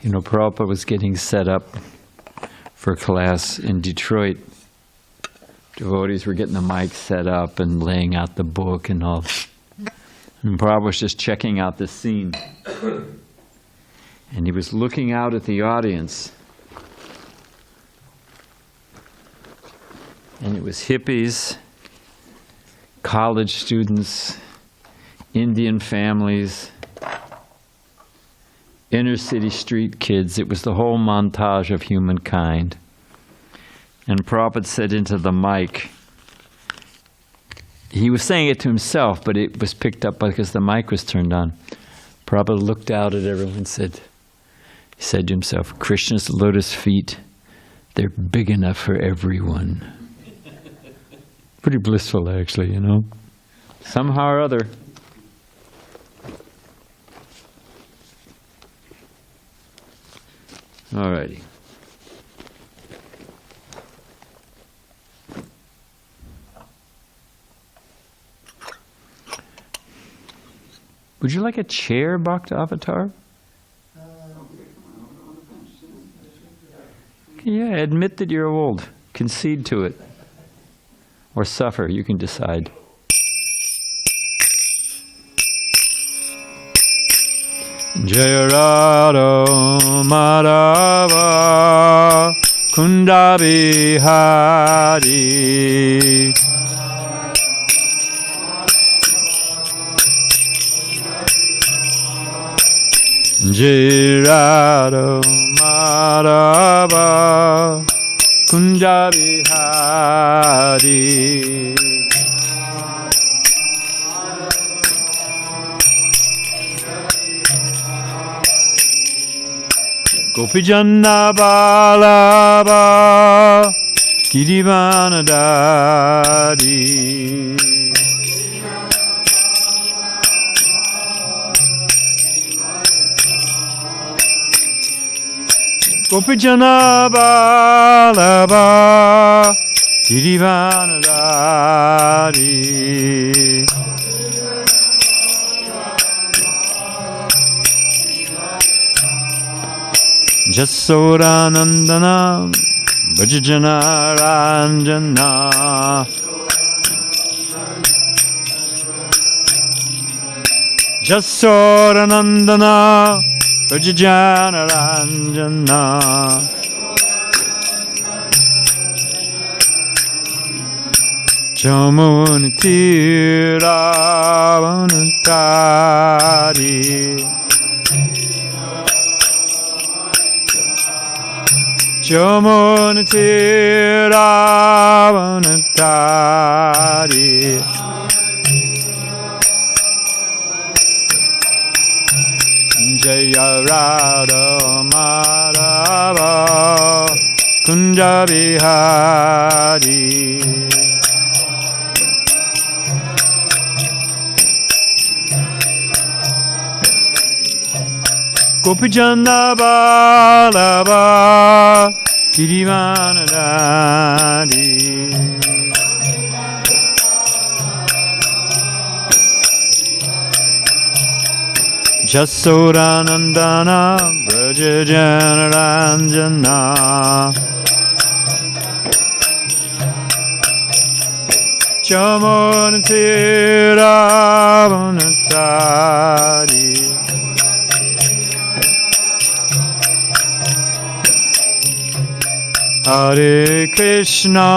Prabhupada was getting set up for class in Detroit. Devotees were getting the mic set up and laying out the book and all. And Prabhupada was just checking out the scene. And he was looking out at the audience. And it was hippies, college students, Indian families, inner city street kids. It was the whole montage of humankind. And Prabhupada said into the mic, he was saying it to himself, but it was picked up because the mic was turned on. Prabhupada looked out at everyone and he said to himself, Krishna's lotus feet, they're big enough for everyone. Pretty blissful, actually, Somehow or other. All righty. Would you like a chair, Bhakti Avatar? Yeah, admit that you're old. Concede to it. Or suffer, you can decide. Jaya Radha Madhava Kunda Bihari Jaya Radha Madhava Kunda Bihari Gopijanna Balaba Girivanadari Gopijanna Balaba Girivanadari Jasodanandana Vajjana Ranjana Jasodanandana Vajjana Ranjana Jamunitira Vanutari Jamunitira Vanutari Jaya Radha Madhava Kunja Bihari Gopijanna Balaba Girivanadari Jasodanandana Vrajajana Ranjana Jamunitira Vanutari Hare Krishna,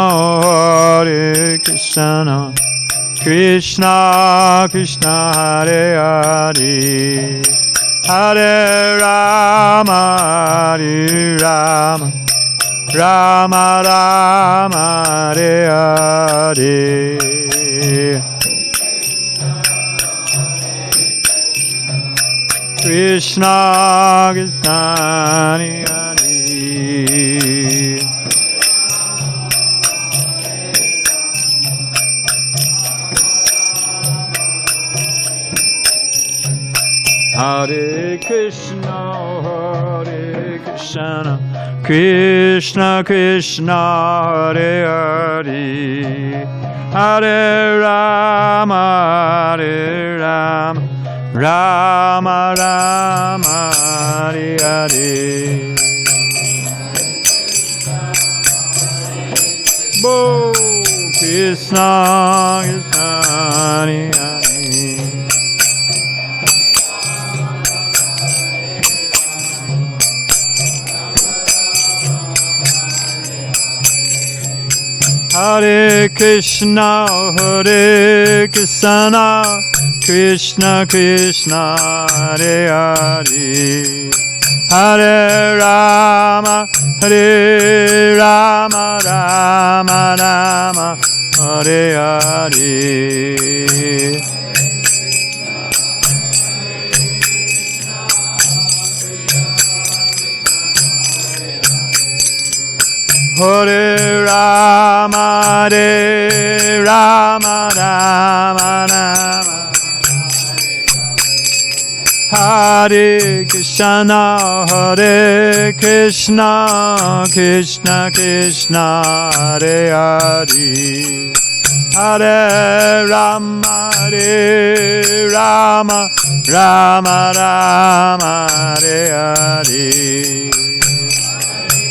Hare Krishna, Krishna Krishna, Hare Hare, Hare Rama, Hare Rama, Rama Rama, Hare Hare. Krishna Krishna, Hare Hare. Hare Krishna, Hare Krishna, Krishna Krishna, Hare Hare, Hare Rama, Hare Rama, Rama Rama, Hare Hare. Krishna, Hare Hare. Hare Krishna, Hare Krishna, Krishna Krishna, Hare Hare. Hare Rama, Hare Rama, Rama Rama, Hare Hare. Hare Rama, Hare Rama, Rama Rama. Hare Krishna, Hare Krishna, Krishna Krishna, Hare Hare. Hare Rama, Hare Rama, Rama Rama, Hare Hare.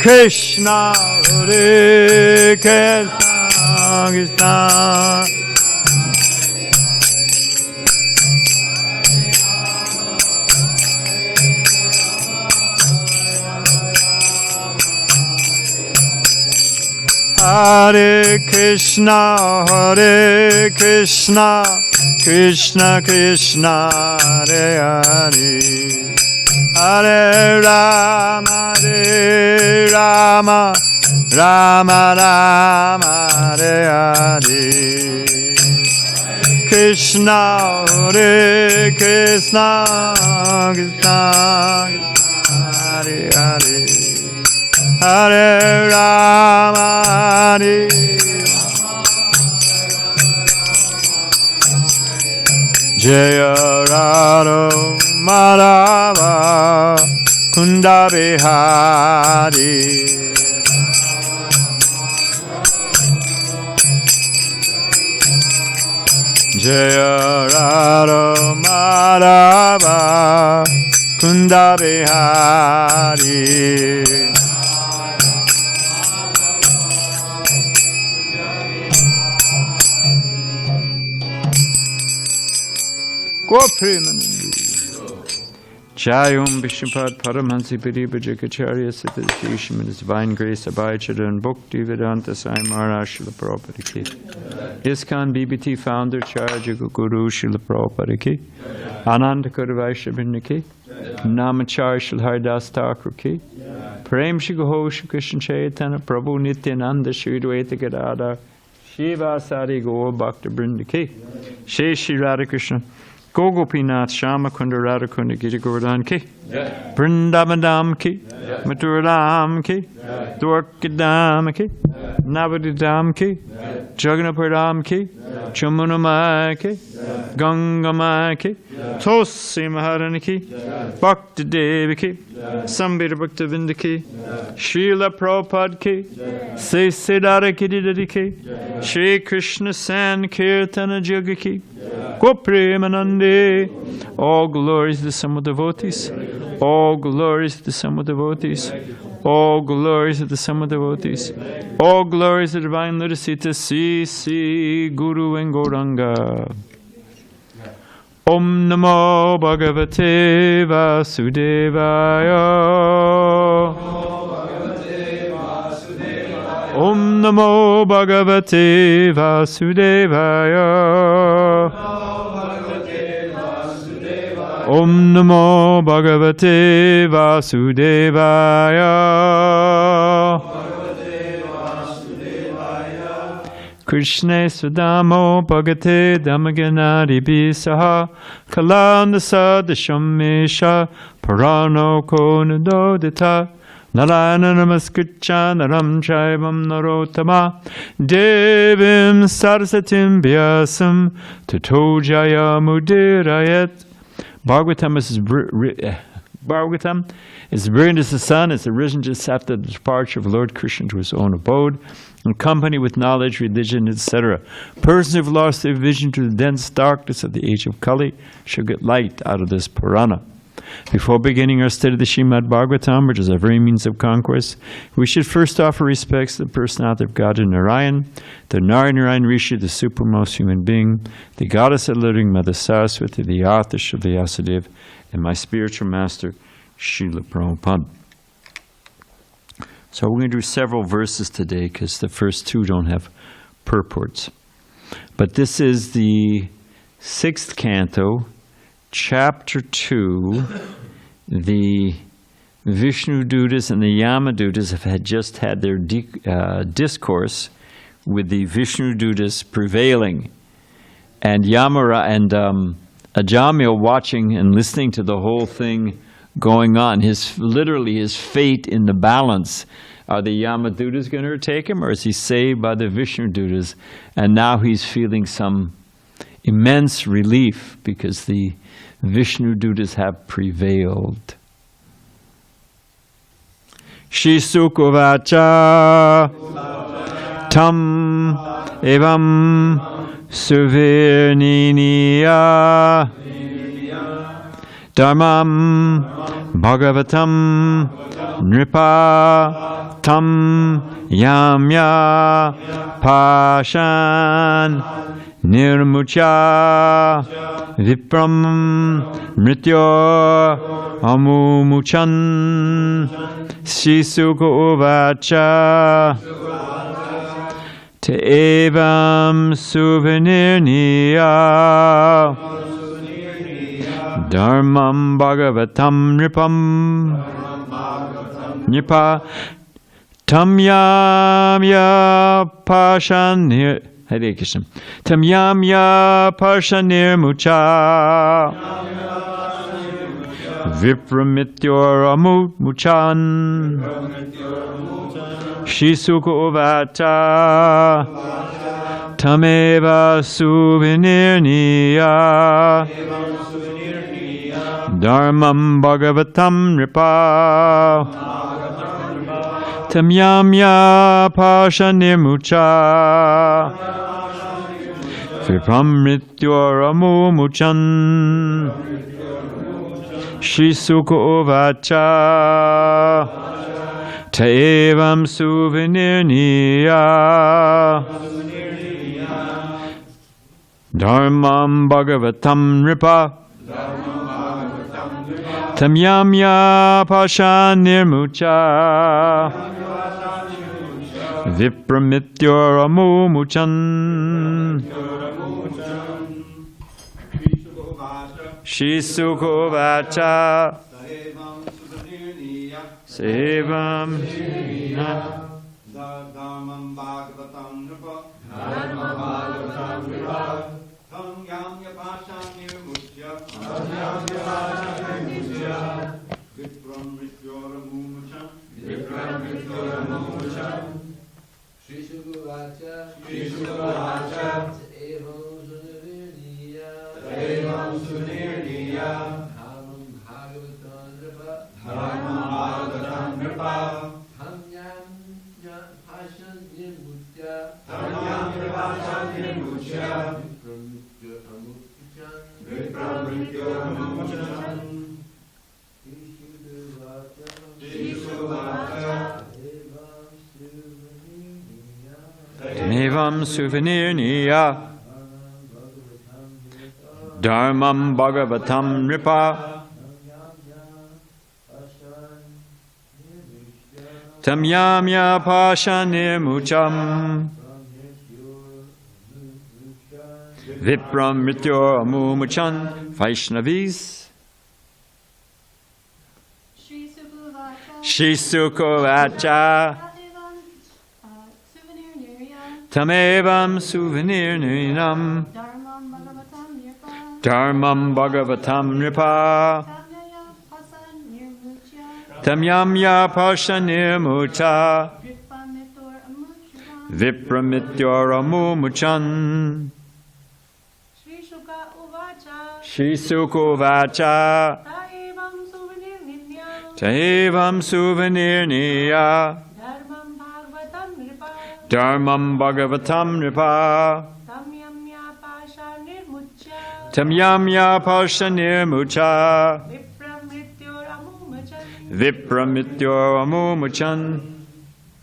Krishna, Hare Krishna, Krishna. Hare Krishna, Hare Krishna, Krishna Krishna, Hare Hare. Hare Rama, Hare Rama, Rama Rama, Hare Hare. Krishna, Hare Krishna, Krishna, Hare Hare. Hare Rama, Hare Jaya Radha Madhava Kunda Bihari. Jaya Radha Madhava Kunda Bihari. Jayum Vishnupad Paramahansa Paripa Jakacharya Siddha Shishim in His Divine Grace Abhayachara and Bhakti Vedanta Sai Maharaj Srila Prabhupada Ki. ISKCON BBT Founder Charya Guru Srila Prabhupada Ki. Ananda Vaishnava Ki. Namacharya Srila Haridas Thakur Ki. Prem Shri Gaho Shri Krishna Chaitanya Prabhu Nityananda Shri Dvaita Gadadhar Shiva Sari Gaur Bhakta Vrinda Ki. Shri Shri Radha Krishna Gopinath Shama Kunda Radha Kunda Gita Govardhan Ki. Vrindavadam Ki. Maturadam Ki. Dwarkadam Ki. Navadidam Ki. Jagannapadam Ki. Chamunamai Ki. Gangamai Ki. Tosi Maharani Ki. Bhakti Devi Ki. Sambhita Bhakta Vinda Ki. Srila Prabhupada Ki. Se Siddhara Kididadi Ki. Shri Krishna Sankirtana Yoga Ki. Gopremanande. All glories to the Sama devotees. All glories to the Sama devotees. All glories to the Sama devotees. All glories to the Divine Lotus Sita C. Guru and Gauranga. Om Namo Bhagavate Vasudevaya. Om Namo Bhagavate Vasudevaya. Om Namo Bhagavate Vasudevaya. Krishna Sudamo Bhagate Damaganadi Bisaha Kalandasa Dashamesha Parano Konadodita Narayana Namaskricha Naram Chaivam Narotama Devim Sarsatim Vyasam Tato Jaya Mudirayat. Bhagavatam is brilliant as the sun. It's arisen just after the departure of Lord Krishna to his own abode, in company with knowledge, religion, etc. Persons who have lost their vision to the dense darkness of the age of Kali shall get light out of this Purana. Before beginning our study of the Srimad Bhagavatam, which is our very means of conquest, we should first offer respects to the personality of God and Narayan, the Narayan Rishi, the supermost human being, the goddess of living, Mother Saraswati, the author of the Vyasadeva, and my spiritual master, Srila Prabhupada. So we're going to do several verses today because the first two don't have purports. But this is the 6th canto, Chapter 2. The Vishnu Dutas and the Yama Dutas have just had their discourse with the Vishnu Dutas prevailing. And Yamara and Ajamil watching and listening to the whole thing going on. Literally his fate in the balance. Are the Yama Dutas going to take him, or is he saved by the Vishnu Dutas? And now he's feeling some immense relief because the Vishnu Dutas have prevailed. Shisukuvacha tam evam suvirniniya dharmam bhagavatam nripa tam yamya pashan nirmucha vipram mrityo amumuchan sisuka uvacha te evam suvenirniya dharmam bhagavatam nripa tam yamya pashan Hare Krishna. Tam yamya parshanir mucha vipramithyor muchan shisuka uvata tameva suvinirniya dharmam bhagavatam nripa tam yamya parshanir mucha vipramrityor amumuchan shisuka uvacha taevam suvinirniya dharmam bhagavatam nripa tam yamya pashanir mucha vipramithyor amumuchan shisuka uvacha sevam dharmam bhagavatam nripa tam yamya pashanir mucha vipramrityor amumuchan Shisukuvacha Evam Sunirniya Dharmam Bhagavatam Nripa Tam Yamya Pashanir Mucha Vipramrityor amumuchan Shisukuvacha Evam suvenirniya dharmam bhagavatam nripa tam yamya pashanir mucham vipramrityor amumuchan. Vaishnavis Shisukuvacha Tamevam suvenirninam dharmam bhagavatam nripa tam yamya pashanir mucha vipramithyor amumuchan shisuka uvacha taevam suvenirniya dharmam bhagavatam nripa tam yamya pashanir mucha Vipramityo Amumuchan.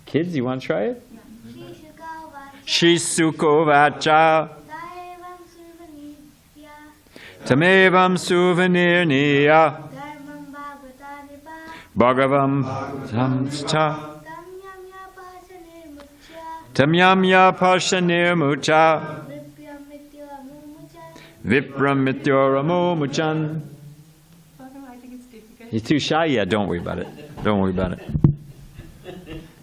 Kids, you want to try it? Shisukovacha Tamevam Souvenirniya Bhagavam Samsta Tamyamya Pashanirmucha Vipramityo Amumuchan. He's too shy? Yeah, don't worry about it. Don't worry about it.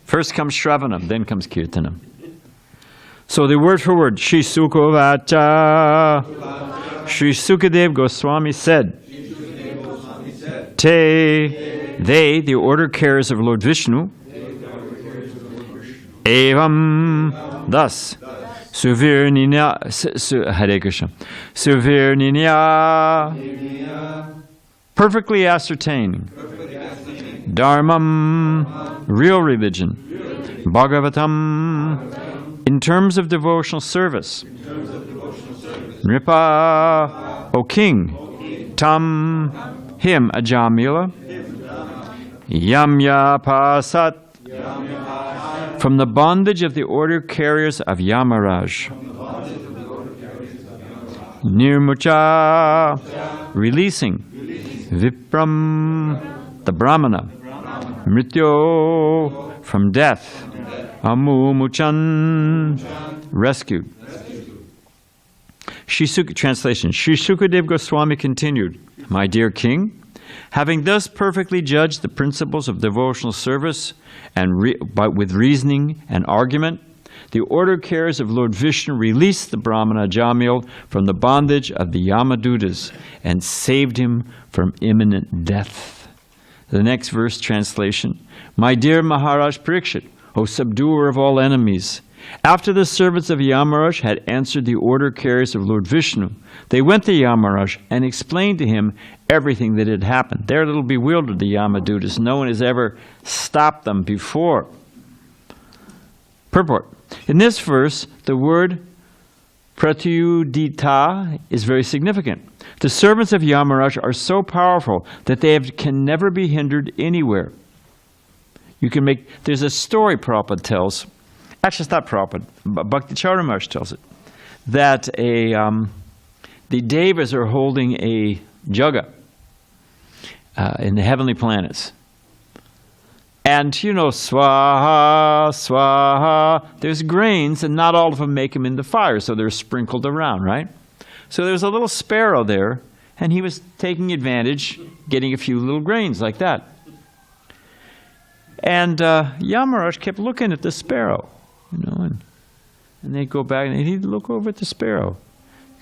First comes Shravanam, then comes Kirtanam. So the word for word, Shri Sukovacha. Shri Sukadev Goswami said, they, the order carriers of Lord Vishnu, evam, thus, Suvirninya, Hare Krishna, Suvirninya, perfectly ascertaining, Dharmam, real religion, Bhagavatam, in terms of devotional service, Nripa, O king, Tam, him, Ajamila, Yamya Pasat, from the bondage of the order carriers of Yamaraj, Nirmucha, releasing, Vipram, the Brahmana, Mrityo, from death, Amumuchan, rescued. Translation, Shri Sukadev Goswami continued, my dear king, having thus perfectly judged the principles of devotional service and with reasoning and argument, the order carriers of Lord Vishnu released the Brahmana Jamil from the bondage of the Yamadutas and saved him from imminent death. The next verse, translation, my dear Maharaj Parikshit, O subduer of all enemies, after the servants of Yamaraj had answered the order carriers of Lord Vishnu, they went to Yamaraj and explained to him everything that had happened. They're a little bewildered, the Yamadutas. No one has ever stopped them before. Purport. In this verse, the word pratyudita is very significant. The servants of Yamaraj are so powerful that they can never be hindered anywhere. There's a story Prabhupada tells, actually it's not Prabhupada, but Bhakti Chaudhary tells it, that the Devas are holding a jaga in the heavenly planets. And, swaha, swaha, there's grains, and not all of them make them into fire, so they're sprinkled around, right? So there's a little sparrow there, and he was taking advantage, getting a few little grains like that. And Yamaraj kept looking at the sparrow, and they'd go back and he'd look over at the sparrow.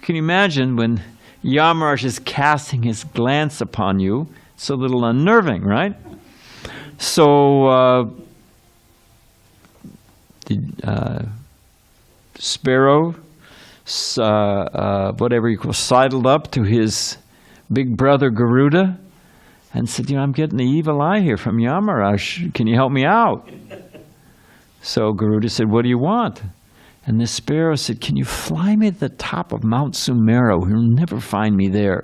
Can you imagine when Yamaraj is casting his glance upon you? It's a little unnerving, right? So the sparrow, whatever you call, sidled up to his big brother Garuda and said, I'm getting the evil eye here from Yamaraj. Can you help me out? So Garuda said, what do you want? And the sparrow said, can you fly me to the top of Mount Sumeru? You'll never find me there.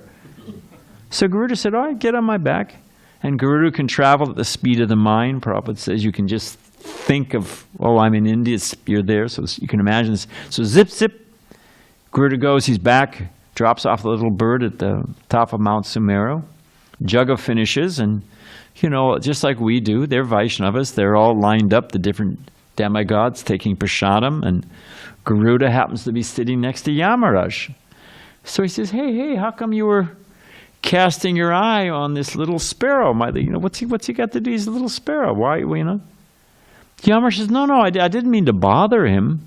So Garuda said, all right, get on my back. And Garuda can travel at the speed of the mind. Prabhupada says you can just think of, I'm in India, you're there, so you can imagine this. So zip, zip, Garuda goes, he's back, drops off the little bird at the top of Mount Sumeru. Jaga finishes, and, just like we do, they're Vaishnavas, they're all lined up, the different demigods taking prasadam, and Garuda happens to be sitting next to Yamaraj. So he says, hey, how come you were casting your eye on this little sparrow? What's he got to do? He's a little sparrow. Why, Yamaraj says, no, I didn't mean to bother him.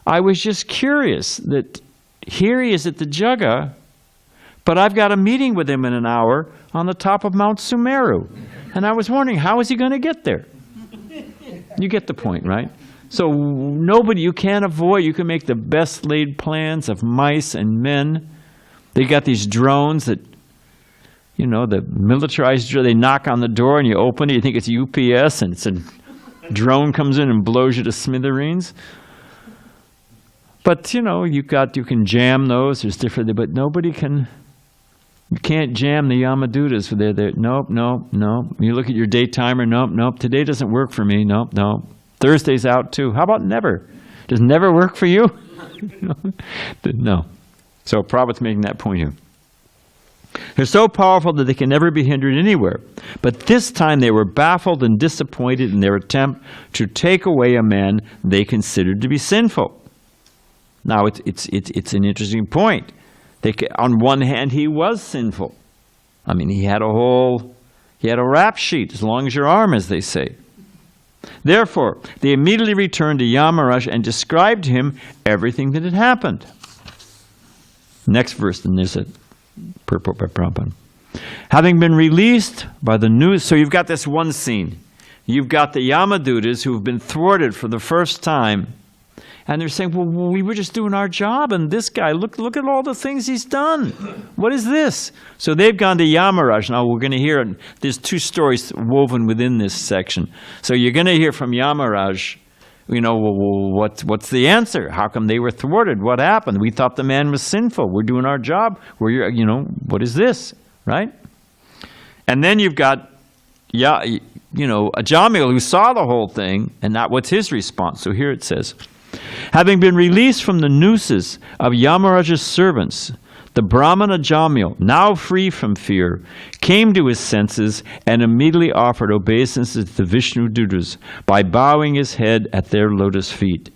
I was just curious that here he is at the Jaga, but I've got a meeting with him in an hour on the top of Mount Sumeru. And I was wondering, how is he going to get there? You get the point, right? So you can't avoid, you can make the best laid plans of mice and men. They got these drones that, the militarized drone, they knock on the door and you open it, you think it's UPS, and it's a drone comes in and blows you to smithereens. But, you can jam those, there's different, but nobody can You can't jam the Yamadutas. They're nope, nope, nope. You look at your day timer, nope, nope. Today doesn't work for me, nope, nope. Thursday's out too. How about never? Does never work for you? No. So Prabhupada's making that point here. They're so powerful that they can never be hindered anywhere. But this time they were baffled and disappointed in their attempt to take away a man they considered to be sinful. Now it's an interesting point. On one hand, he was sinful. I mean, he had a rap sheet, as long as your arm, as they say. Therefore, they immediately returned to Yamaraj and described to him everything that had happened. Next verse, and there's a purport by Prabhupada. Having been released by the news, so you've got this one scene. You've got the Yamadutas who have been thwarted for the first time. And they're saying, well, we were just doing our job, and this guy, look at all the things he's done. What is this? So they've gone to Yamaraj. Now we're going to hear, there's two stories woven within this section. So you're going to hear from Yamaraj, what's the answer? How come they were thwarted? What happened? We thought the man was sinful. We're doing our job. What is this? Right? And then you've got, a Jamil who saw the whole thing, and what's his response? So here it says, having been released from the nooses of Yamaraj's servants, the Brahmana Jamil, now free from fear, came to his senses and immediately offered obeisances to the Vishnu Dutas by bowing his head at their lotus feet.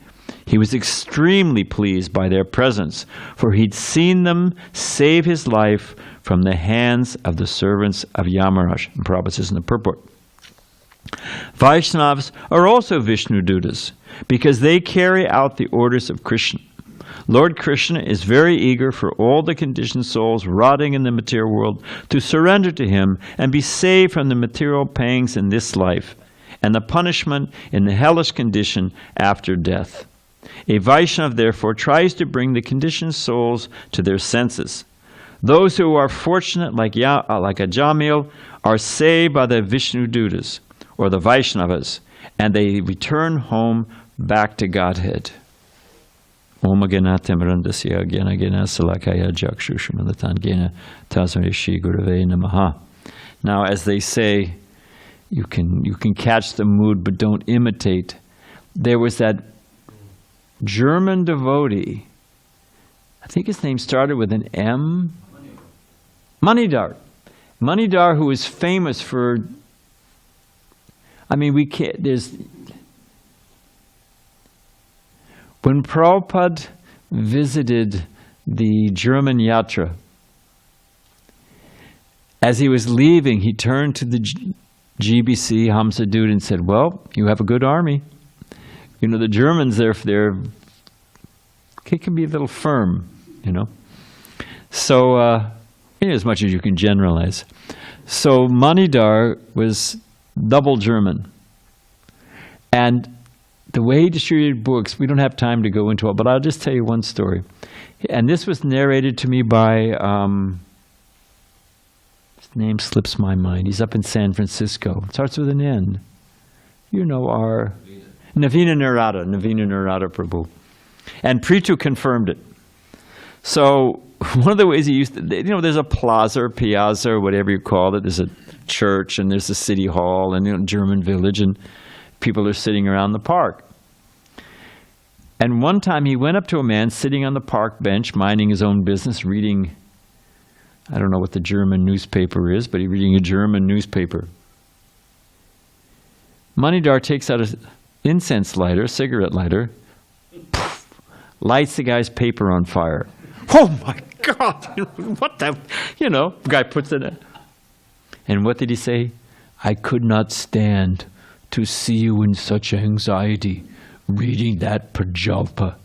He was extremely pleased by their presence, for he'd seen them save his life from the hands of the servants of Yamaraj. And Prabhupada says in the purport, Vaishnavas are also Vishnu Dutas, because they carry out the orders of Krishna. Lord Krishna is very eager for all the conditioned souls rotting in the material world to surrender to him and be saved from the material pangs in this life and the punishment in the hellish condition after death. A Vaishnava therefore tries to bring the conditioned souls to their senses. Those who are fortunate like a Jamil are saved by the Vishnu Dutas, or the Vaishnavas, and they return home back to Godhead. Om Aganatam Randasya Gyana Gyana Salakaya Jakshushmanatan Gyana Tasarishi Gurave Namaha. Now, as they say, you can catch the mood, but don't imitate. There was that German devotee, I think his name started with an M. Manidar. Manidar, who was famous for, when Prabhupada visited the German Yatra, as he was leaving, he turned to the GBC Hamsadut and said, well, you have a good army. The Germans, they can be a little firm, So, as much as you can generalize. So Manidar was double German. And the way he distributed books, we don't have time to go into it, but I'll just tell you one story. And this was narrated to me by, his name slips my mind. He's up in San Francisco. It starts with an N. Our Navina Narada Prabhu. And Pritu confirmed it. So one of the ways he used to, there's a plaza or piazza or whatever you call it. There's a church and there's a city hall and German village, and people are sitting around the park. And one time he went up to a man sitting on the park bench, minding his own business, reading, I don't know what the German newspaper is, but he's reading a German newspaper. Manidar takes out an incense lighter, cigarette lighter, poof, lights the guy's paper on fire. Oh my God! What the, the guy puts it in. And what did he say? I could not stand to see you in such anxiety reading that Prajalpa.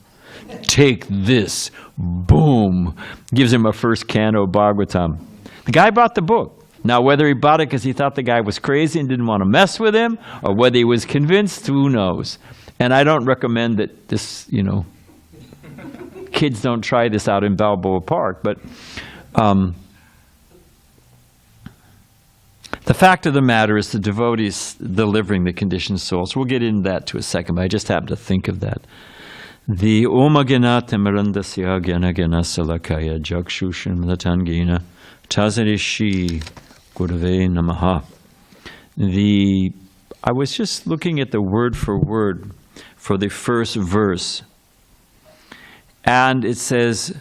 Take this. Boom. Gives him a first canto Bhagavatam. The guy bought the book. Now, whether he bought it because he thought the guy was crazy and didn't want to mess with him, or whether he was convinced, who knows? And I don't recommend that this, kids don't try this out in Balboa Park, but the fact of the matter is the devotees delivering the conditioned souls. We'll get into that to a second, but I just happened to think of that. The Om Agyanata Marandasya Gyana Gyana Salakaya Jakshushan Latangina Tazarishi Gurave Namaha. I was just looking at the word for the first verse. And it says,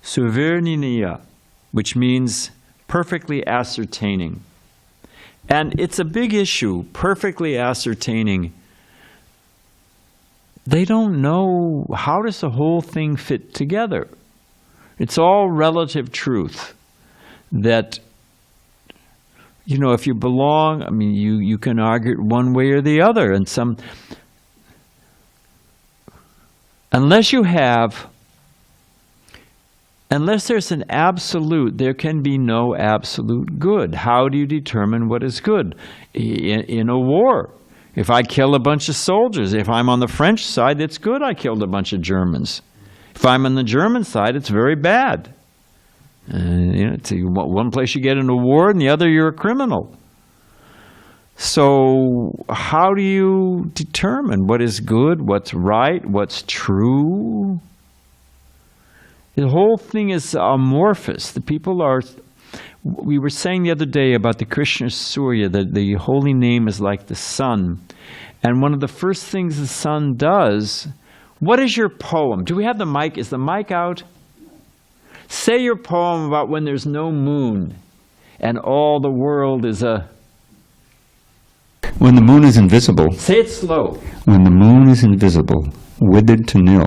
Suverniya, which means perfectly ascertaining. And it's a big issue, perfectly ascertaining. They don't know, how does the whole thing fit together? It's all relative truth. That, you know, if you belong, I mean, you can argue one way or the other. And unless there's an absolute, there can be no absolute good. How do you determine what is good? In a war, if I kill a bunch of soldiers, if I'm on the French side, it's good I killed a bunch of Germans. If I'm on the German side, it's very bad. You know, one place you get in a war, and the other you're a criminal. So how do you determine what is good, what's right, what's true? The whole thing is amorphous. The people are... We were saying the other day about the Krishna Surya, that the holy name is like the sun. And one of the first things the sun does... What is your poem? Do we have the mic? Is the mic out? Say your poem about when there's no moon and all the world is a... When the moon is invisible. Say it slow. When the moon is invisible, withered to nil.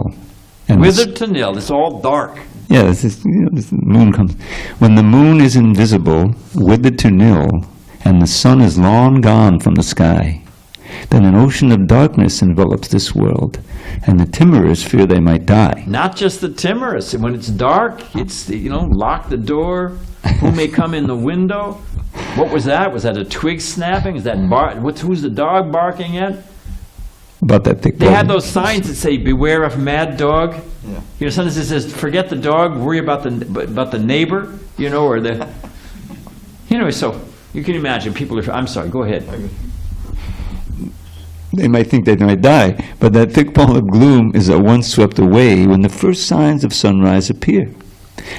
And withered to nil. It's all dark. Yeah, this moon comes. When the moon is invisible, withered to nil, and the sun is long gone from the sky, then an ocean of darkness envelops this world, and the timorous fear they might die. Not just the timorous. When it's dark, it's, you know, lock the door. Who may come in the window? What was that? Was that a twig snapping? Is that who's the dog barking at? About that thick. They had those signs that say, "Beware of mad dog." Yeah. You know, sometimes it says, "Forget the dog, worry about the neighbor." You know, or the. You know, so you can imagine people are. I'm sorry. Go ahead. They might think they might die, but that thick pall of gloom is at once swept away when the first signs of sunrise appear.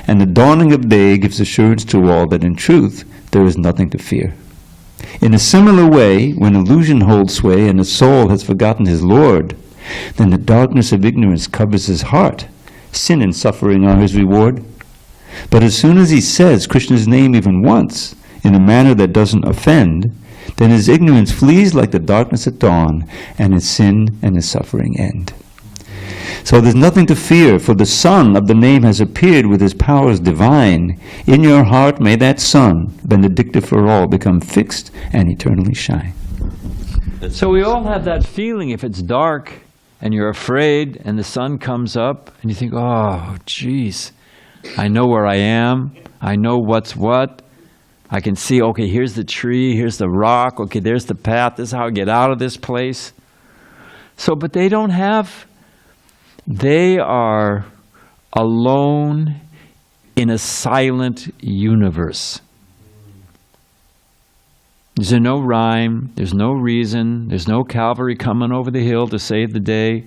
And the dawning of day gives assurance to all that in truth there is nothing to fear. In a similar way, when illusion holds sway and the soul has forgotten his Lord, then the darkness of ignorance covers his heart. Sin and suffering are his reward. But as soon as he says Krishna's name even once, in a manner that doesn't offend, then his ignorance flees like the darkness at dawn, and his sin and his suffering end. So there's nothing to fear, for the sun of the name has appeared with his powers divine. In your heart may that sun, benedictive for all, become fixed and eternally shine. So we all have that feeling if it's dark and you're afraid and the sun comes up and you think, oh, geez, I know where I am. I know what's what. I can see, okay, here's the tree, here's the rock, okay, there's the path, this is how I get out of this place. So, but they don't have, they are alone in a silent universe. There's no rhyme, there's no reason, there's no cavalry coming over the hill to save the day.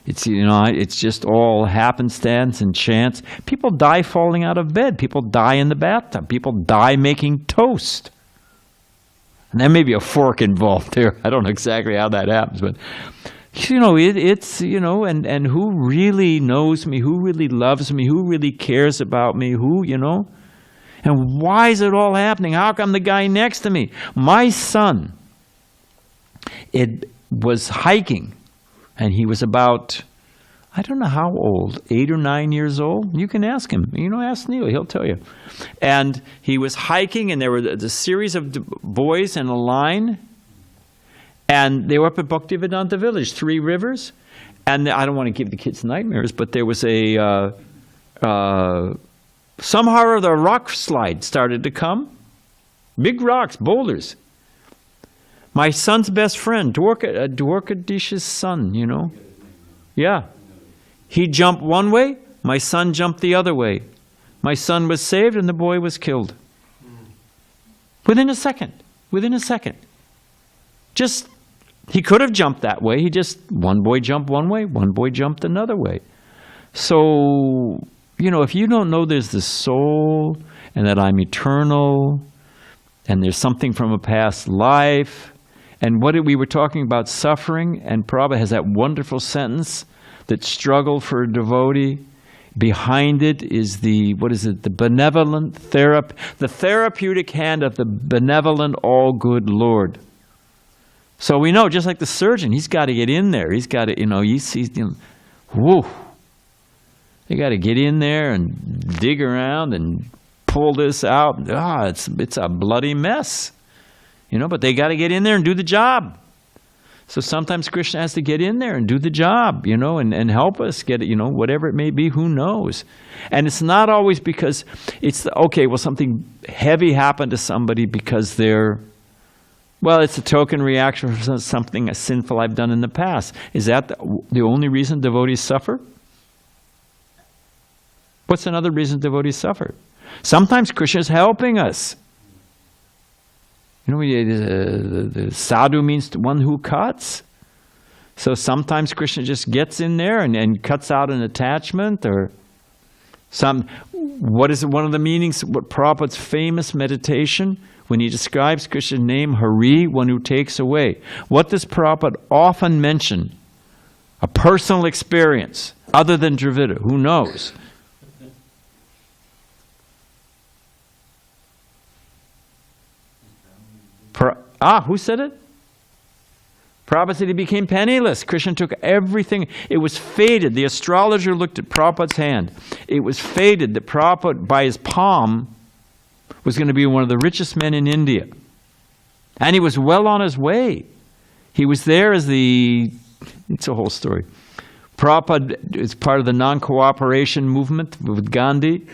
It's, you know, it's just all happenstance and chance. People die falling out of bed. People die in the bathtub. People die making toast. And there may be a fork involved there. I don't know exactly how that happens, but you know, it's, you know, and who really knows me? Who really loves me? Who really cares about me? Who, you know? And why is it all happening? How come the guy next to me? My son, it was hiking. And he was about, I don't know how old, 8 or 9 years old. You can ask him. You know, ask Neil. He'll tell you. And he was hiking, and there were a series of boys in a line. And they were up at Bhaktivedanta village, 3 rivers. And I don't want to give the kids nightmares, but there was a, somehow the rock slide started to come. Big rocks, boulders. My son's best friend, Dwarkadish's son, you know. Yeah. He jumped one way, my son jumped the other way. My son was saved and the boy was killed. Within a second. Just, he could have jumped that way. One boy jumped one way, one boy jumped another way. So, you know, if you don't know there's the soul, and that I'm eternal, and there's something from a past life. And we were talking about suffering, and Prabhupada has that wonderful sentence that struggle for a devotee. Behind it is the benevolent the therapeutic hand of the benevolent, all-good Lord. So we know, just like the surgeon, he's got to get in there. He's got to, whoo. They got to get in there and dig around and pull this out. It's a bloody mess. But they got to get in there and do the job. So sometimes Krishna has to get in there and do the job, and help us get it, whatever it may be, who knows. And it's not always because something heavy happened to somebody because it's a token reaction for something sinful I've done in the past. Is that the only reason devotees suffer? What's another reason devotees suffer? Sometimes Krishna is helping us. The sadhu means one who cuts. So sometimes Krishna just gets in there and cuts out an attachment or what is one of the meanings, what Prabhupada's famous meditation, when he describes Krishna's name, Hari, one who takes away. What does Prabhupada often mention? A personal experience, other than Dravida, who knows? Who said it? Prabhupada said he became penniless. Krishna took everything. It was fated. The astrologer looked at Prabhupada's hand. It was fated that Prabhupada, by his palm, was going to be one of the richest men in India. And he was well on his way. He was there as it's a whole story. Prabhupada is part of the non-cooperation movement with Gandhi.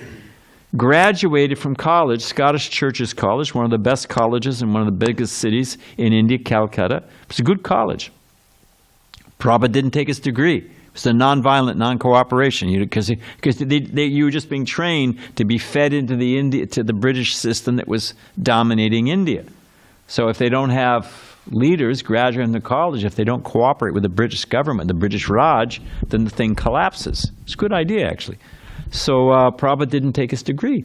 Graduated from college, Scottish Churches College, one of the best colleges in one of the biggest cities in India, Calcutta. It was a good college. Prabhupada didn't take his degree. It was a non-violent, non-cooperation, because you were just being trained to be fed into the British system that was dominating India. So if they don't have leaders graduating the college, if they don't cooperate with the British government, the British Raj, then the thing collapses. It's a good idea, actually. So Prabhupada didn't take his degree.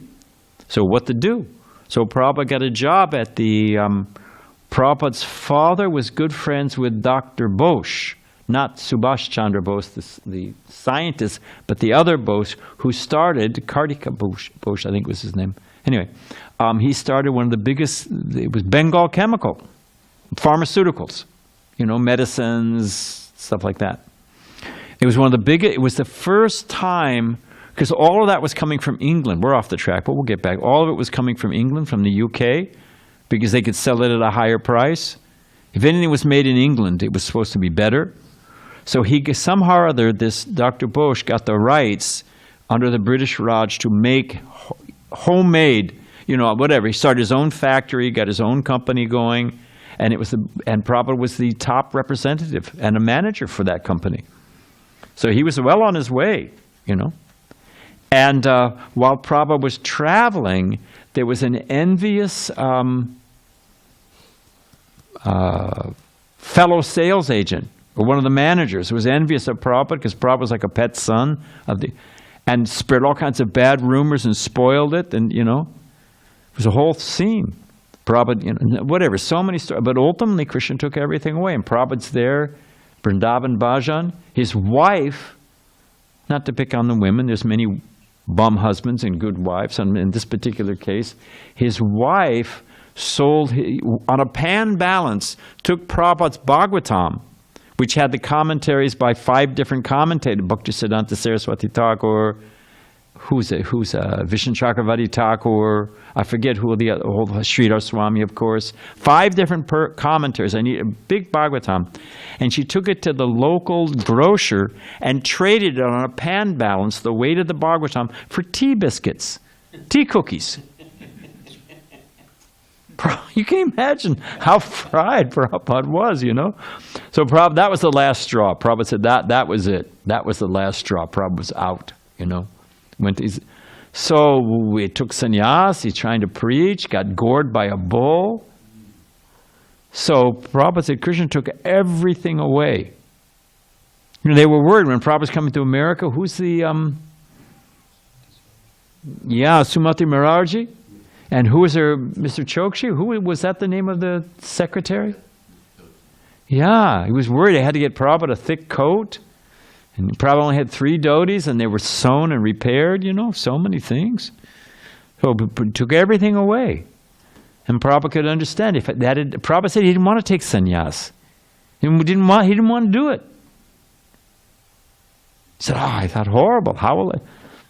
So what to do? So Prabhupada got a job at Prabhupada's father was good friends with Dr. Bose, not Subhash Chandra Bose, the scientist, but the other Bose who started, Kartika Bose, I think was his name. Anyway, he started one of the biggest, it was Bengal Chemical, pharmaceuticals, medicines, stuff like that. It was one of the biggest, it was the first time. Because all of that was coming from England. We're off the track, but we'll get back. All of it was coming from England, from the UK, because they could sell it at a higher price. If anything was made in England, it was supposed to be better. So somehow or other, this Dr. Bose got the rights under the British Raj to make homemade, whatever. He started his own factory, got his own company going, and Prabhupada was the top representative and a manager for that company. So he was well on his way, And while Prabhupada was traveling, there was an envious fellow sales agent, or one of the managers, who was envious of Prabhupada because Prabhupada was like a pet son and spread all kinds of bad rumors and spoiled it, and it was a whole scene. Prabhupada, whatever, so many stories. But ultimately, Krishna took everything away, and Prabhupada's there, Vrindavan Bhajan. His wife, not to pick on the women, there's many bum husbands and good wives. And in this particular case, his wife on a pan balance, took Prabhupada's Bhagavatam, which had the commentaries by 5 different commentators, Bhaktisiddhanta Saraswati Thakur, Vishnu Chakravarti Thakur, I forget who Sridhar Swami, of course. 5 different commentaries. I need a big Bhagavatam. And she took it to the local grocer and traded it on a pan balance, the weight of the Bhagavatam, for tea biscuits, tea cookies. You can imagine how fried Prabhupada was, So that was the last straw. Prabhupada said that was it. That was the last straw. Prabhupada was out, So we took sannyas, he's trying to preach, got gored by a bull. So Prabhupada said Krishna took everything away. They were worried when Prabhupada's coming to America. Who's the, Sumati Maraji? And who was there, Mr. Chokshi? Who was that the name of the secretary? Yeah, he was worried. They had to get Prabhupada a thick coat. And Prabhupada only had 3 dhotis, and they were sewn and repaired, so many things. So it took everything away. And Prabhupada could understand. Prabhupada said he didn't want to take sannyas. He didn't want to do it. He said, I thought, horrible. How will I?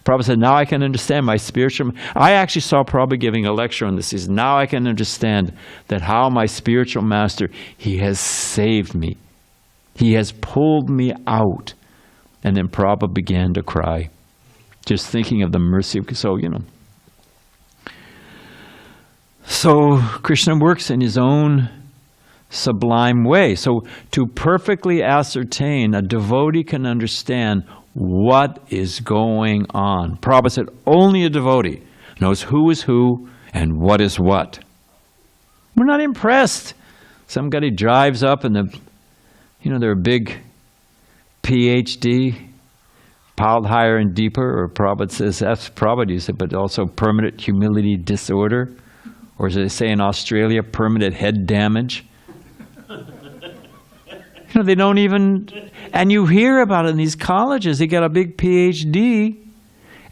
Prabhupada said, now I can understand my spiritual... I actually saw Prabhupada giving a lecture on this. He said, now I can understand that how my spiritual master, he has saved me. He has pulled me out. And then Prabhupada began to cry, just thinking of the mercy of... So Krishna works in his own sublime way. So to perfectly ascertain, a devotee can understand what is going on. Prabhupada said only a devotee knows who is who and what is what. We're not impressed. Some guy drives up and they're a big PhD, piled higher and deeper, or Prabhupada says, that's Prabhupada used it, but also permanent humility disorder, or as they say in Australia, permanent head damage. They don't even, and you hear about it in these colleges, they got a big PhD,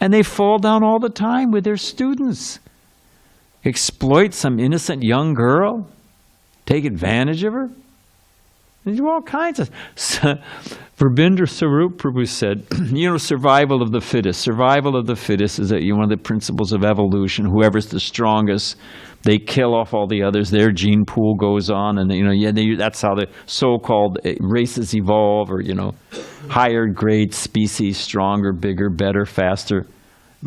and they fall down all the time with their students. Exploit some innocent young girl, take advantage of her. They do all kinds of... Verbindra Sarup Prabhu said, survival of the fittest. Survival of the fittest is one of the principles of evolution. Whoever's the strongest, they kill off all the others. Their gene pool goes on, and that's how the so-called races evolve, or higher grade species, stronger, bigger, better, faster.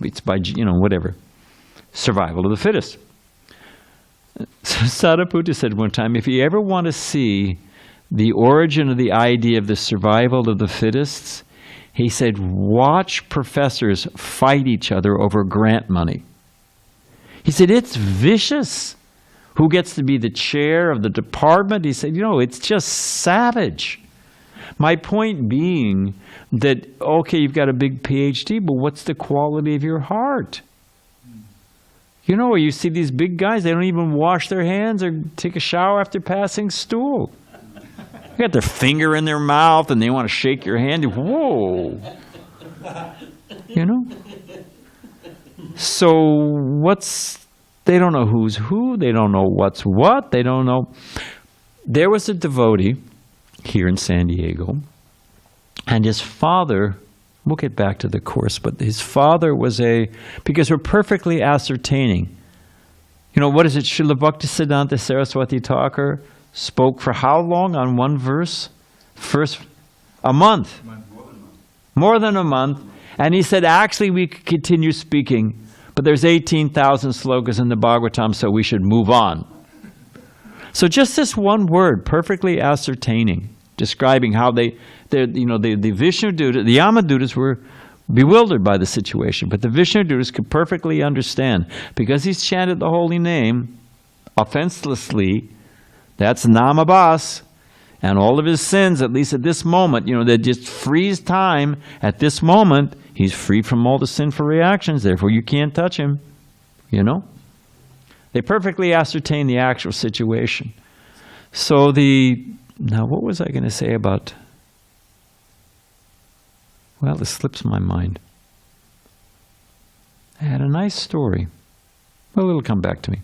It's by whatever. Survival of the fittest. Sariputta said one time, if you ever want to see the origin of the idea of the survival of the fittest, he said, watch professors fight each other over grant money. He said, it's vicious. Who gets to be the chair of the department? He said, it's just savage. My point being that, okay, you've got a big PhD, but what's the quality of your heart? You see these big guys, they don't even wash their hands or take a shower after passing stool. They got their finger in their mouth and they want to shake your hand. Whoa. So they don't know who's who. They don't know what's what. They don't know. There was a devotee here in San Diego, and his father, we'll get back to the course, but his father was because we're perfectly ascertaining. What is it? Srila Bhaktisiddhanta Saraswati Thakur spoke for how long on one verse? A month. More than a month. And he said, actually, we could continue speaking, but there's 18,000 slokas in the Bhagavatam, so we should move on. So just this one word, perfectly ascertaining, describing how the Vishnu Dutas, the Yamadutas were bewildered by the situation, but the Vishnu Dutas could perfectly understand, because he's chanted the holy name offenselessly. That's Namabas, and all of his sins, at least at this moment, that just freeze time. At this moment, he's freed from all the sinful reactions, therefore you can't touch him, They perfectly ascertain the actual situation. So now what was I going to say about... Well, this slips my mind. I had a nice story. Well, it'll come back to me.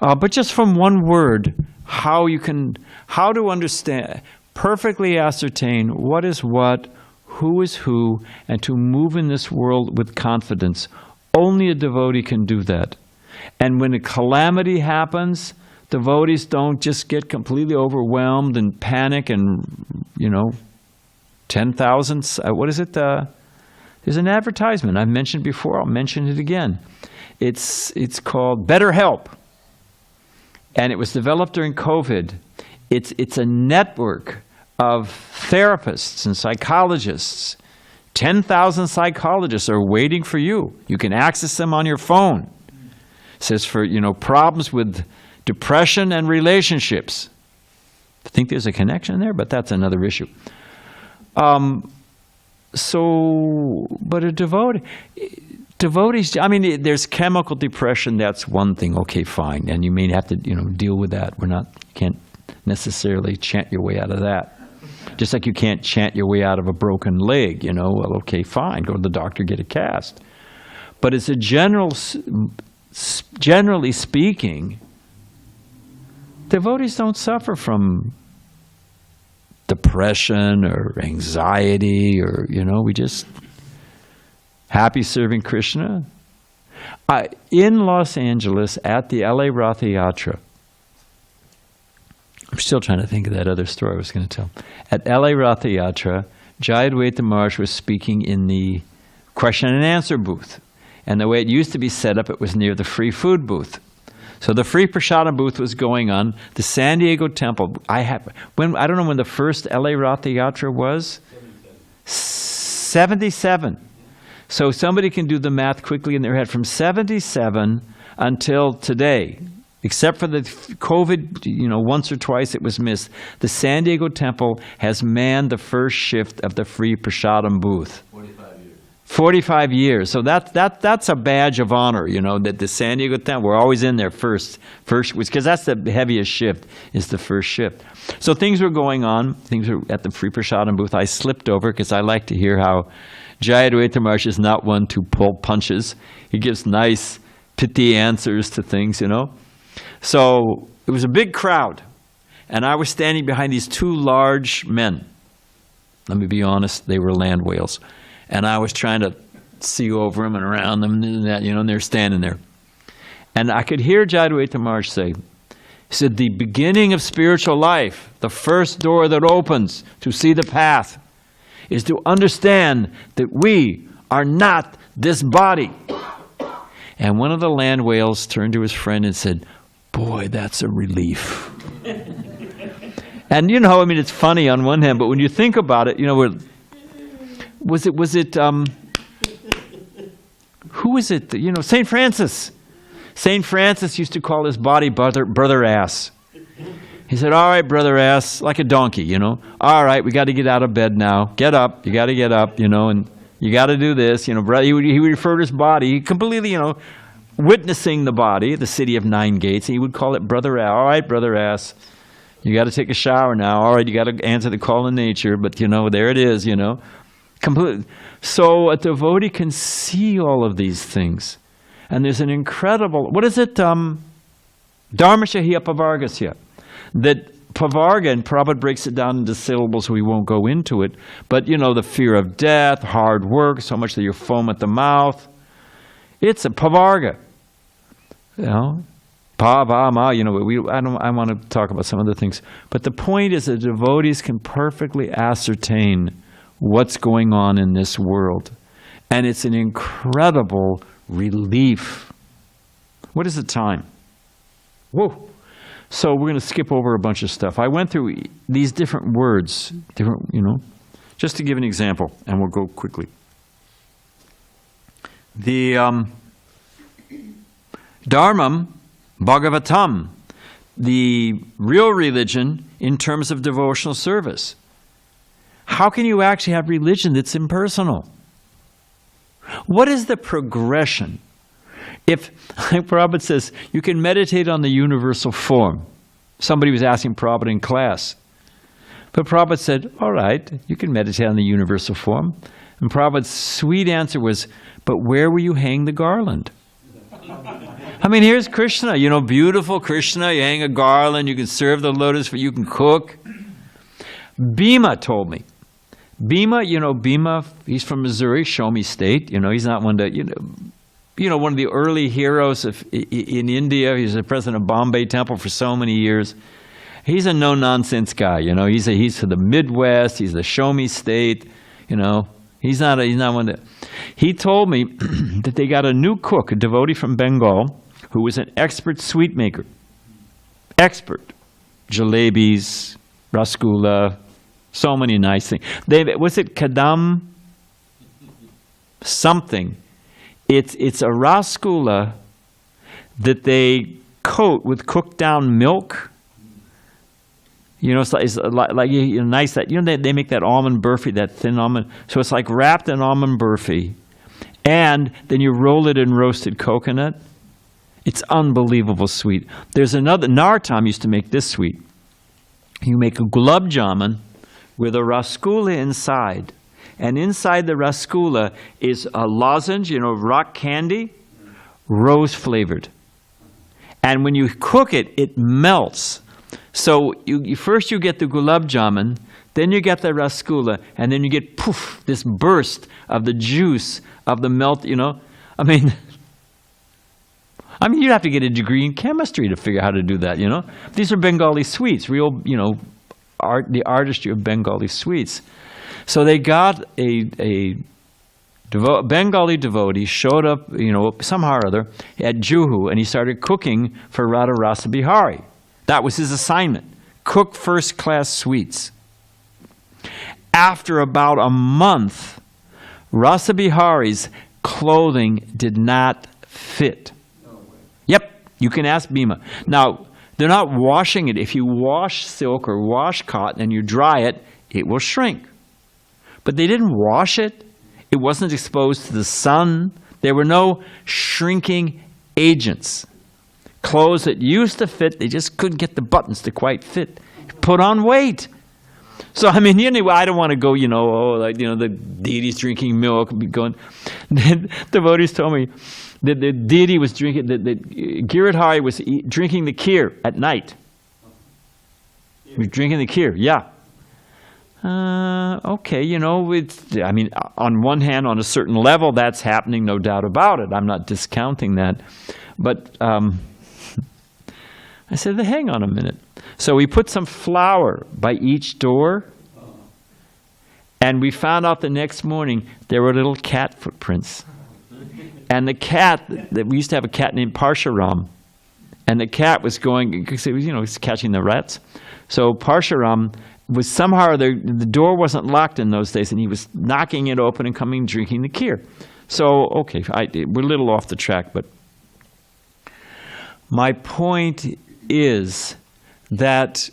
But just from one word, how to understand, perfectly ascertain what is what, who is who, and to move in this world with confidence. Only a devotee can do that. And when a calamity happens, devotees don't just get completely overwhelmed and panic and, 10,000, what is it? There's an advertisement I've mentioned before, I'll mention it again. It's called BetterHelp. And it was developed during COVID. It's a network of therapists and psychologists. 10,000 psychologists are waiting for you. You can access them on your phone. It says for, problems with depression and relationships. I think there's a connection there, but that's another issue. But a devotee, Devotees, I mean, there's chemical depression, that's one thing, okay, fine. And you may have to, deal with that. You can't necessarily chant your way out of that. Just like you can't chant your way out of a broken leg, well, okay, fine, go to the doctor, get a cast. But as a generally speaking, devotees don't suffer from depression or anxiety or, we just happy serving Krishna. In Los Angeles at the LA Ratha Yatra, I'm still trying to think of that other story I was going to tell. At LA Ratha Yatra, Jayadvaita Maharaj was speaking in the question and answer booth. And the way it used to be set up, it was near the free food booth. So the free prasadam booth was going on. The San Diego temple, I don't know when the first LA Ratha Yatra was. 77. So somebody can do the math quickly in their head. From 77 until today, except for the COVID, once or twice it was missed, the San Diego temple has manned the first shift of the free prasadam booth. 45 years. So that's a badge of honor, that the San Diego temple, we're always in there first, because that's the heaviest shift, is the first shift. So things were going on. Things were at the free prasadam booth. I slipped over because I like to hear how Jayadvaita Maharaj is not one to pull punches. He gives nice, pithy answers to things, So it was a big crowd, and I was standing behind these two large men. Let me be honest, they were land whales. And I was trying to see over them and around them and that, and they're standing there. And I could hear Jayadvaita Maharaj say, he said, the beginning of spiritual life, the first door that opens to see the path, is to understand that we are not this body. And one of the land whales turned to his friend and said, boy, that's a relief. And it's funny on one hand, but when you think about it, was it who was it? St. Francis. St. Francis used to call his body brother ass. He said, all right, brother ass, like a donkey, All right, we got to get out of bed now. Get up. You got to get up, and you got to do this, brother. He would refer to his body, completely, witnessing the body, the city of nine gates. He would call it brother ass. All right, brother ass. You got to take a shower now. All right, you got to answer the call of nature. But, there it is, Completely. So a devotee can see all of these things. And there's an incredible, what is it? Dharmasya Pavargasya. That Pavarga, and Prabhupada breaks it down into syllables so we won't go into it. But, the fear of death, hard work, so much that you foam at the mouth. It's a Pavarga. Pavama, I want to talk about some other things. But the point is that devotees can perfectly ascertain what's going on in this world. And it's an incredible relief. What is the time? Whoa. So we're going to skip over a bunch of stuff. I went through these different words, just to give an example, and we'll go quickly. The Dharmam Bhagavatam, the real religion in terms of devotional service. How can you actually have religion that's impersonal? What is the progression? If, like Prabhupada says, you can meditate on the universal form. Somebody was asking Prabhupada in class. But Prabhupada said, all right, you can meditate on the universal form. And Prabhupada's sweet answer was, but where will you hang the garland? I mean, here's Krishna, beautiful Krishna. You hang a garland, you can serve the lotus, you can cook. Bhima told me. Bhima, he's from Missouri, Show Me State. He's not one to, one of the early heroes in India. He's the president of Bombay Temple for so many years. He's a no-nonsense guy. He's to the Midwest. He's the Show Me State. He's not one that. He told me that they got a new cook, a devotee from Bengal, who was an expert sweet maker. Expert. Jalebis, rasgulla, so many nice things. Was it kadam? Something. It's a rasgulla that they coat with cooked down milk. It's like nice that they make that almond burfi, that thin almond. So it's like wrapped in almond burfi, And then you roll it in roasted coconut. It's unbelievable sweet. There's another, Narottam used to make this sweet. You make a gulab jamun with a rasgulla inside. And inside the rasgulla is a lozenge, rock candy, rose flavored. And when you cook it, it melts. So first you get the gulab jamun, then you get the rasgulla, and then you get poof, this burst of the juice of the melt, I mean, you'd have to get a degree in chemistry to figure out how to do that, These are Bengali sweets, real, the artistry of Bengali sweets. So they got a Bengali devotee showed up, somehow or other, at Juhu, and he started cooking for Radha Rasa Bihari. That was his assignment. Cook first-class sweets. After about a month, Rasa Bihari's clothing did not fit. Yep, you can ask Bhima. Now, they're not washing it. If you wash silk or wash cotton and you dry it, it will shrink. But they didn't wash it. It wasn't exposed to the sun. There were no shrinking agents. Clothes that used to fit, they just couldn't get the buttons to quite fit. Put on weight. So, I don't want to go, the deity's drinking milk. The devotees told me that the deity was drinking, that Giridhari was drinking the kheer at night. He was drinking the kheer, yeah. Okay, on one hand, on a certain level, that's happening, no doubt about it. I'm not discounting that. But I said, hang on a minute. So we put some flour by each door, and we found out the next morning there were little cat footprints. And the cat, we used to have a cat named Parshuram, and the cat was going, because it was, catching the rats. So Parshuram was somehow, the door wasn't locked in those days, and he was knocking it open and coming drinking the kheer. So, okay, we're a little off the track, but my point is that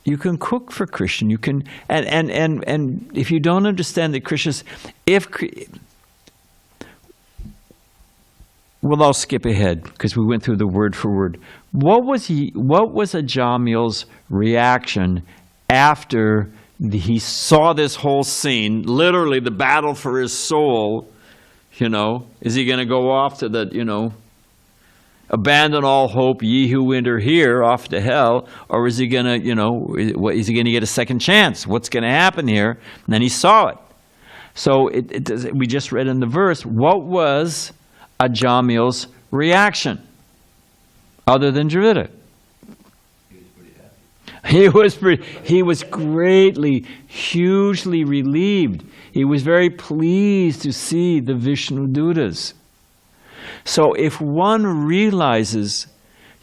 you can cook for Krishna. You can, and if you don't understand that Krishna's, well, I'll skip ahead because we went through the word for word. What was Ajamil's reaction after he saw this whole scene, literally the battle for his soul? Is he going to go off to the, abandon all hope, ye who enter here, off to hell, or is he going to, is he going to get a second chance? What's going to happen here? And then he saw it. So we just read in the verse, what was Ajamil's reaction other than Dravida? He was greatly, hugely relieved. He was very pleased to see the Vishnu Dutas. So if one realizes,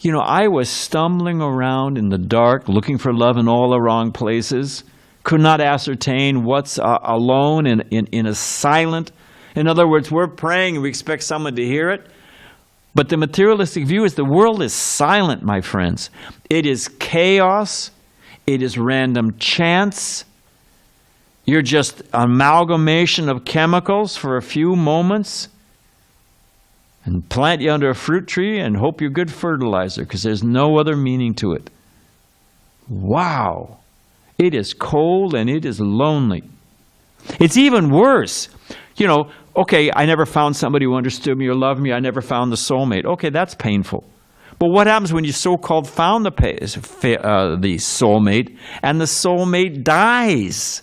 I was stumbling around in the dark, looking for love in all the wrong places, could not ascertain what's alone in a silent. In other words, we're praying and we expect someone to hear it. But the materialistic view is the world is silent, my friends. It is chaos. It is random chance. You're just amalgamation of chemicals for a few moments. And plant you under a fruit tree and hope you're good fertilizer, because there's no other meaning to it. Wow. It is cold and it is lonely. It's even worse. Okay, I never found somebody who understood me or loved me. I never found the soulmate. Okay, that's painful. But what happens when you so-called found the soulmate and the soulmate dies?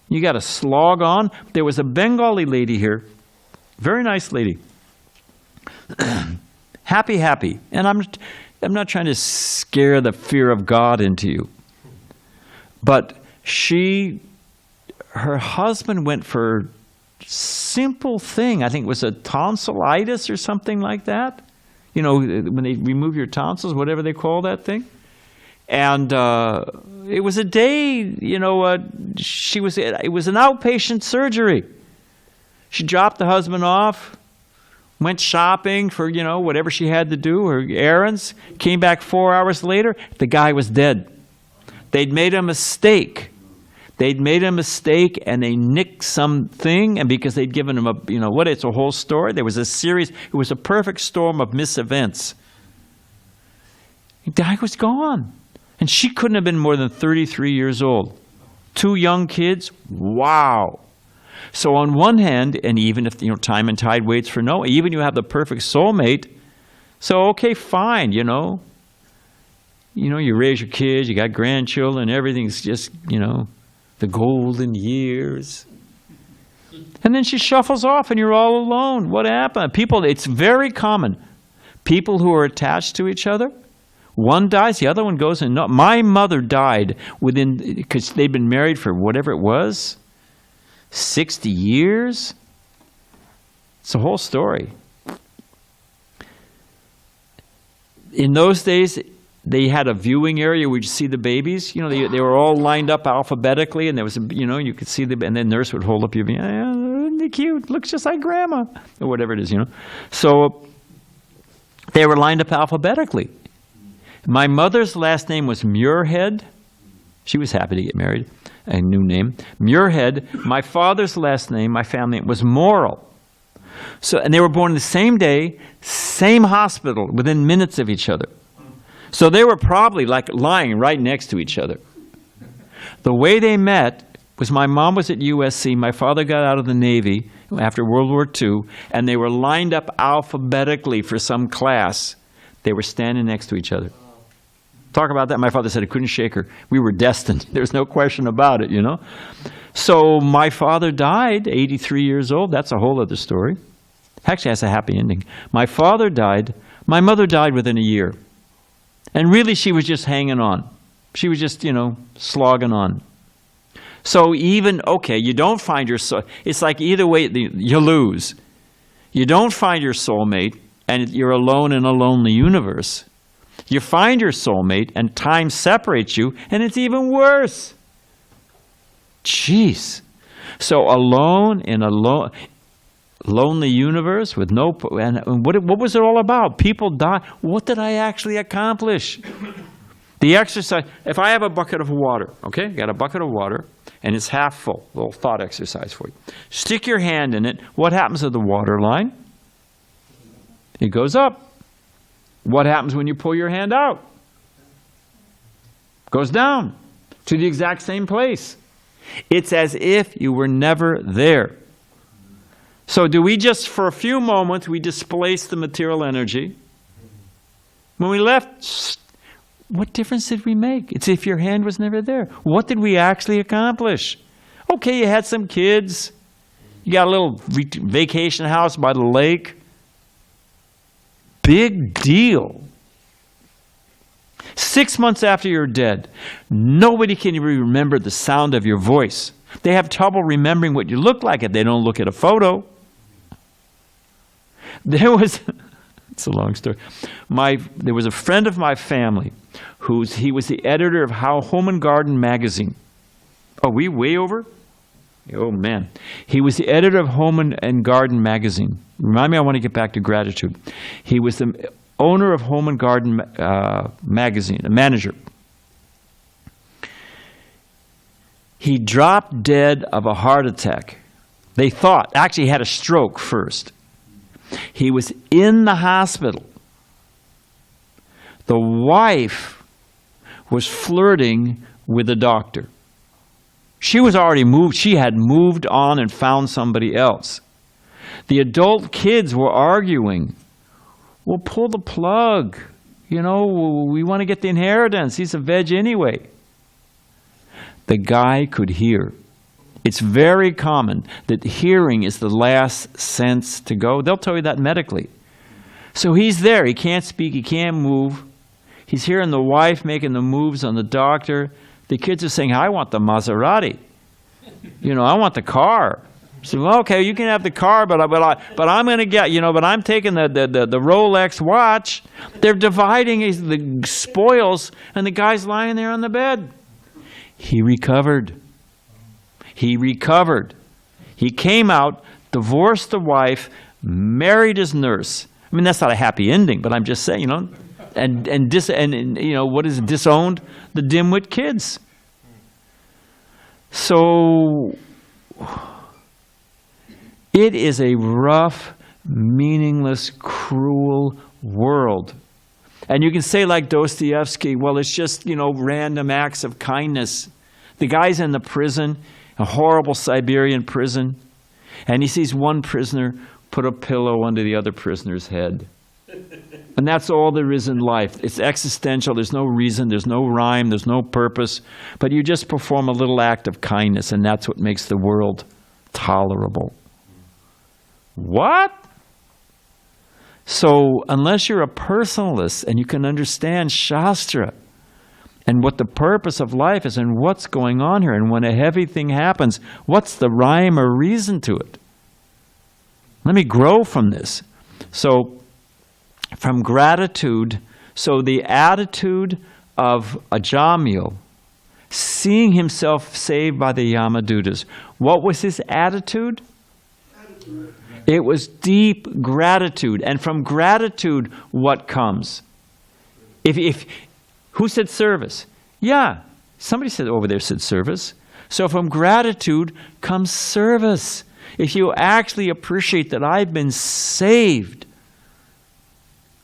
You got to slog on. There was a Bengali lady here, very nice lady. happy. And I'm not trying to scare the fear of God into you. But her husband went for simple thing. I think it was a tonsillitis or something like that. When they remove your tonsils, whatever they call that thing. And it was a day, it was an outpatient surgery. She dropped the husband off, went shopping for, whatever she had to do, her errands, came back 4 hours later, the guy was dead. They'd made a mistake. They'd made a mistake and they nicked something, and because they'd given him it's a whole story. There was a series, it was a perfect storm of misevents. The guy was gone. And she couldn't have been more than 33 years old. 2 young kids, wow. So on one hand, and even if time and tide waits for no, even you have the perfect soulmate, so okay, fine, you raise your kids, you got grandchildren, everything's just, the golden years. And then she shuffles off and you're all alone. What happened? People, it's very common. People who are attached to each other, one dies, the other one goes. And no, my mother died because they'd been married for whatever it was, 60 years. It's a whole story. In those days, they had a viewing area where you'd see the babies. They were all lined up alphabetically, and there was you could see them, and then nurse would hold up your baby. Isn't he cute? Looks just like grandma, or whatever it is, So they were lined up alphabetically. My mother's last name was Muirhead. She was happy to get married. A new name, Muirhead. My father's last name, my family name, was Morrill. So, and they were born the same day, same hospital, within minutes of each other. So they were probably like lying right next to each other. The way they met was my mom was at USC, my father got out of the Navy after World War II, and they were lined up alphabetically for some class. They were standing next to each other. Talk about that. My father said, I couldn't shake her. We were destined. There's no question about it, So my father died, 83 years old. That's a whole other story. Actually, has a happy ending. My father died. My mother died within a year. And really, she was just hanging on. She was just, slogging on. So even, okay, you don't find your soul. It's like either way, you lose. You don't find your soulmate, and you're alone in a lonely universe. You find your soulmate, and time separates you, and it's even worse. Jeez. So alone in a lonely universe with no, and what was it all about? People die. What did I actually accomplish? The exercise, if I have a bucket of water, okay, got a bucket of water, and it's half full, a little thought exercise for you. Stick your hand in it. What happens to the water line? It goes up. What happens when you pull your hand out? Goes down to the exact same place. It's as if you were never there. So do we just, for a few moments, we displace the material energy? When we left, what difference did we make? It's if your hand was never there. What did we actually accomplish? Okay, you had some kids. You got a little vacation house by the lake. Big deal. 6 months after you're dead, nobody can even remember the sound of your voice. They have trouble remembering what you look like if they don't look at a photo. It's a long story. There was a friend of my family he was the editor of Home and Garden magazine. Oh, we way over? Oh, man. He was the editor of Home and Garden magazine. Remind me, I want to get back to gratitude. He was the owner of Home and Garden magazine, a manager. He dropped dead of a heart attack. They thought, actually he had a stroke first. He was in the hospital. The wife was flirting with the doctor. She was already moved. She had moved on and found somebody else. The adult kids were arguing. Well, pull the plug. We want to get the inheritance. He's a veg anyway. The guy could hear. It's very common that hearing is the last sense to go. They'll tell you that medically. So he's there. He can't speak. He can't move. He's hearing the wife making the moves on the doctor. The kids are saying, I want the Maserati. I want the car. So, okay, you can have the car, but I'm going to get, but I'm taking the Rolex watch. They're dividing the spoils, and the guy's lying there on the bed. He recovered. He recovered. He came out, divorced the wife, married his nurse. I mean, that's not a happy ending, but I'm just saying, and what is disowned? The dimwit kids. So it is a rough, meaningless, cruel world. And you can say like Dostoevsky, well, it's just, random acts of kindness. The guy's in the prison, a horrible Siberian prison, and he sees one prisoner put a pillow under the other prisoner's head. And that's all there is in life. It's existential. There's no reason. There's no rhyme. There's no purpose. But you just perform a little act of kindness, and that's what makes the world tolerable. What? So unless you're a personalist and you can understand Shastra and what the purpose of life is and what's going on here, and when a heavy thing happens, what's the rhyme or reason to it? Let me grow from this. So from gratitude, so the attitude of Ajamil, seeing himself saved by the Yamadutas, what was his attitude? It was deep gratitude. And from gratitude, what comes? Who said service? Yeah, somebody said over there said service. So from gratitude comes service. If you actually appreciate that I've been saved,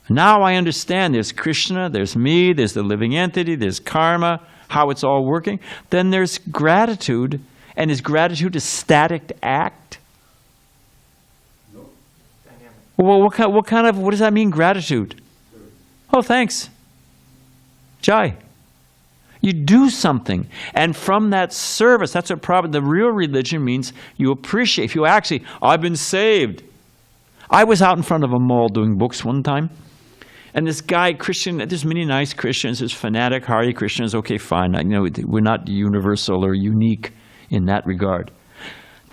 now I understand there's Krishna, there's me, there's the living entity, there's karma, how it's all working, then there's gratitude. And is gratitude a static act? Well, what does that mean, gratitude? Oh, thanks. Jai. You do something. And from that service, that's what probably the real religion means. You appreciate. If you actually, I've been saved. I was out in front of a mall doing books one time. And this guy, Christian, there's many nice Christians. There's fanatic Hare Krishnas. Okay, fine. We're not universal or unique in that regard.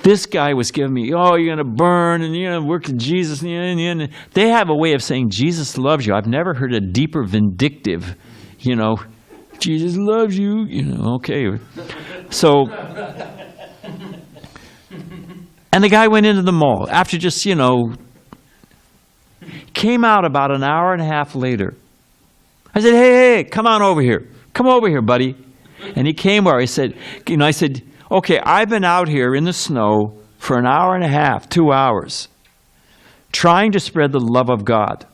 This guy was giving me, you're going to burn and work with Jesus. And they have a way of saying Jesus loves you. I've never heard a deeper vindictive, Jesus loves you, okay. So, and the guy went into the mall after just, came out about an hour and a half later. I said, hey, come on over here. Come over here, buddy. And he came over. I said, okay, I've been out here in the snow for an hour and a half, 2 hours, trying to spread the love of God.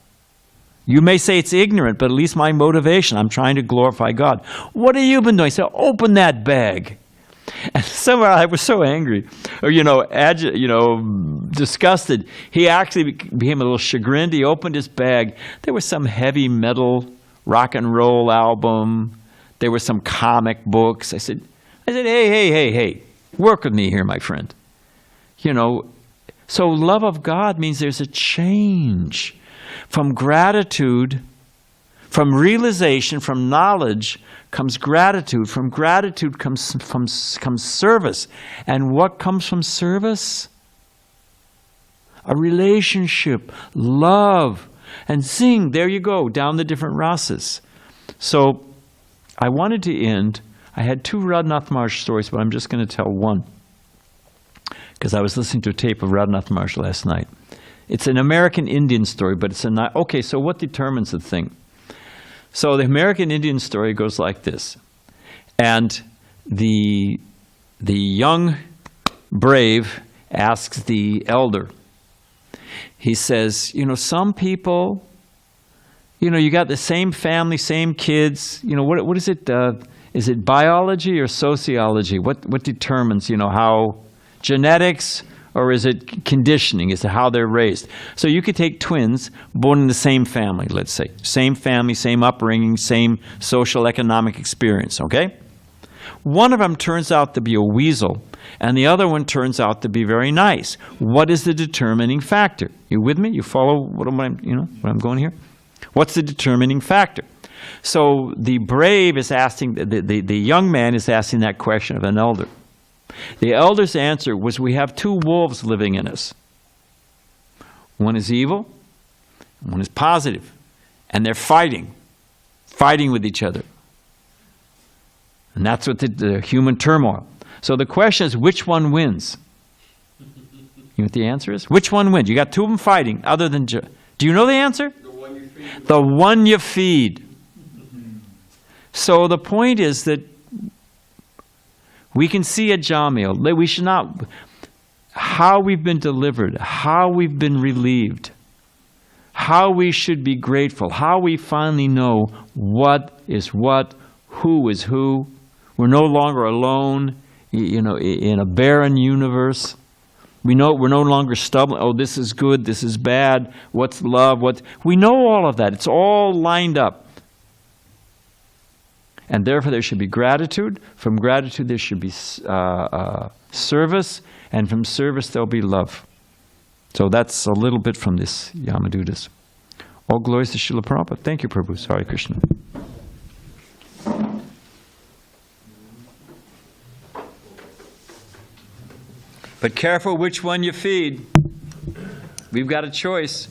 You may say it's ignorant, but at least my motivation, I'm trying to glorify God. What have you been doing? I said, open that bag. And somehow I was so angry, or, disgusted. He actually became a little chagrined. He opened his bag. There was some heavy metal rock and roll album. There were some comic books. I said, hey, work with me here, my friend. So love of God means there's a change. From gratitude, from realization, from knowledge comes gratitude. From gratitude comes service. And what comes from service? A relationship, love, and sing. There you go, down the different rasas. So I wanted to end. I had 2 Radhanath Maharaj stories, but I'm just going to tell one, because I was listening to a tape of Radhanath Maharaj last night. It's an American Indian story, but it's okay, so what determines the thing? So the American Indian story goes like this. And the young brave asks the elder. He says, some people, you got the same family, same kids. What is it? Is it biology or sociology? What determines, how genetics, or is it conditioning? Is it how they're raised? So you could take twins born in the same family, let's say. Same family, same upbringing, same social economic experience, okay? One of them turns out to be a weasel, and the other one turns out to be very nice. What is the determining factor? You with me? You follow what I'm going here? What's the determining factor? So the brave is asking, the young man is asking that question of an elder. The elder's answer was, we have 2 wolves living in us. One is evil, one is positive, and they're fighting with each other. And that's what the human turmoil. So the question is, which one wins? You know what the answer is? Which one wins? You got 2 of them fighting, other than... Do you know the answer? The one you feed. The one you feed. So the point is that We can see a Jamil. We should not, how we've been delivered, how we've been relieved, how we should be grateful, how we finally know what is what, who is who. We're no longer alone, in a barren universe. We're no longer stubborn. Oh, this is good, this is bad. What's love? We know all of that. It's all lined up. And therefore there should be gratitude. From gratitude there should be service. And from service there'll be love. So that's a little bit from this Yamadutas. All glories to Srila Prabhupada. Thank you, Prabhu. Hare Krishna. But careful which one you feed. We've got a choice.